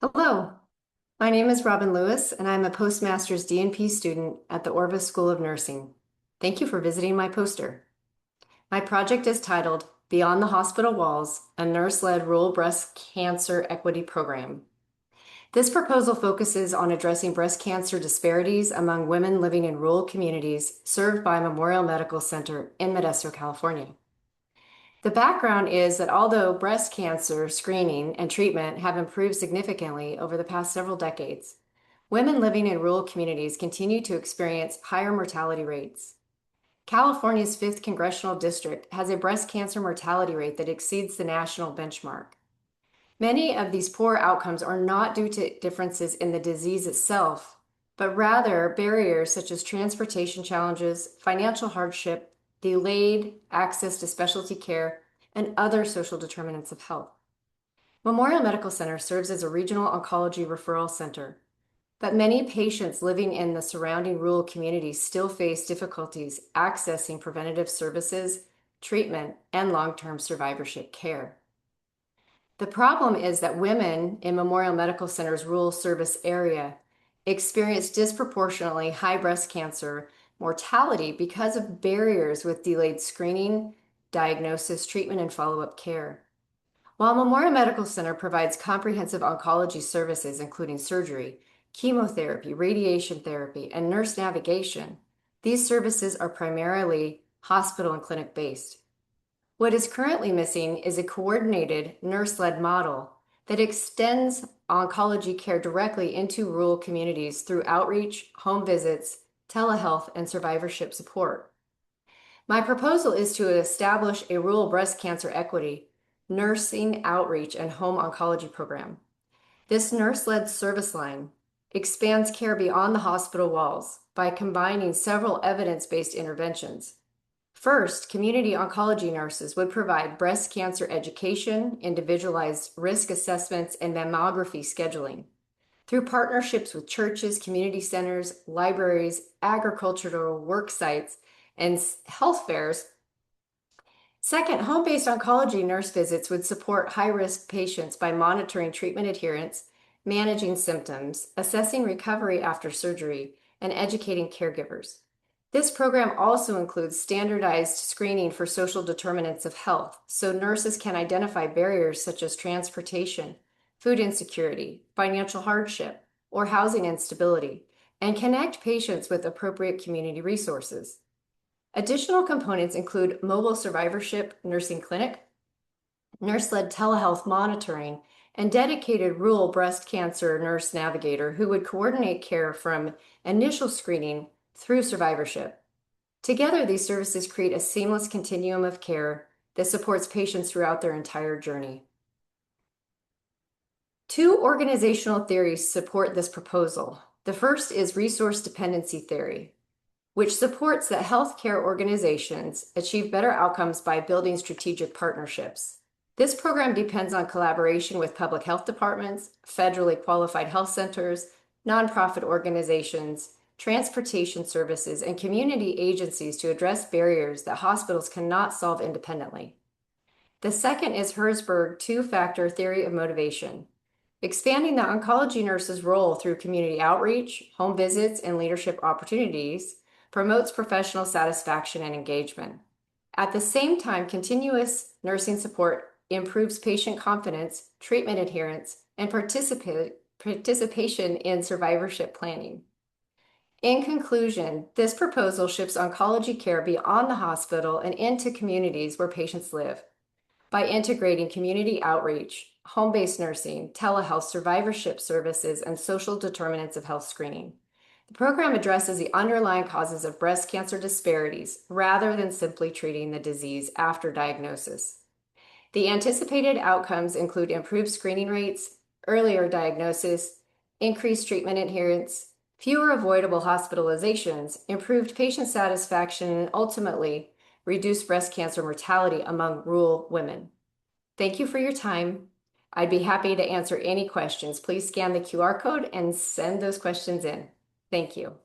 Hello, my name is Robin Lewis, and I'm a Postmaster's DNP student at the Orvis School of Nursing. Thank you for visiting my poster. My project is titled Beyond the Hospital Walls, a Nurse-Led Rural Breast Cancer Equity Program. This proposal focuses on addressing breast cancer disparities among women living in rural communities served by Memorial Medical Center in Modesto, California. The background is that although breast cancer screening and treatment have improved significantly over the past several decades, women living in rural communities continue to experience higher mortality rates. California's 5th Congressional District has a breast cancer mortality rate that exceeds the national benchmark. Many of these poor outcomes are not due to differences in the disease itself, but rather barriers such as transportation challenges, financial hardship, delayed access to specialty care, and other social determinants of health. Memorial Medical Center serves as a regional oncology referral center, but many patients living in the surrounding rural communities still face difficulties accessing preventative services, treatment, and long-term survivorship care. The problem is that women in Memorial Medical Center's rural service area experience disproportionately high breast cancer mortality because of barriers with delayed screening, diagnosis, treatment, and follow-up care. While Memorial Medical Center provides comprehensive oncology services, including surgery, chemotherapy, radiation therapy, and nurse navigation, these services are primarily hospital and clinic based. What is currently missing is a coordinated nurse-led model that extends oncology care directly into rural communities through outreach, home visits, telehealth, and survivorship support. My proposal is to establish a rural breast cancer equity, nursing outreach, and home oncology program. This nurse-led service line expands care beyond the hospital walls by combining several evidence-based interventions. First, community oncology nurses would provide breast cancer education, individualized risk assessments, and mammography scheduling. Through partnerships with churches, community centers, libraries, agricultural work sites, and health fairs. Second, home-based oncology nurse visits would support high-risk patients by monitoring treatment adherence, managing symptoms, assessing recovery after surgery, and educating caregivers. This program also includes standardized screening for social determinants of health, so nurses can identify barriers such as transportation, food insecurity, financial hardship, or housing instability, and connect patients with appropriate community resources. Additional components include mobile survivorship nursing clinic, nurse-led telehealth monitoring, and dedicated rural breast cancer nurse navigator who would coordinate care from initial screening through survivorship. Together, these services create a seamless continuum of care that supports patients throughout their entire journey. Two organizational theories support this proposal. The first is resource dependency theory, which supports that healthcare organizations achieve better outcomes by building strategic partnerships. This program depends on collaboration with public health departments, federally qualified health centers, nonprofit organizations, transportation services, and community agencies to address barriers that hospitals cannot solve independently. The second is Herzberg two-factor theory of motivation, expanding the oncology nurse's role through community outreach, home visits, and leadership opportunities promotes professional satisfaction and engagement. At the same time, continuous nursing support improves patient confidence, treatment adherence, and participation in survivorship planning. In conclusion, this proposal shifts oncology care beyond the hospital and into communities where patients live. By integrating community outreach, home-based nursing, telehealth, survivorship services, and social determinants of health screening. The program addresses the underlying causes of breast cancer disparities rather than simply treating the disease after diagnosis. The anticipated outcomes include improved screening rates, earlier diagnosis, increased treatment adherence, fewer avoidable hospitalizations, improved patient satisfaction, and ultimately, reduced breast cancer mortality among rural women. Thank you for your time. I'd be happy to answer any questions. Please scan the QR code and send those questions in. Thank you.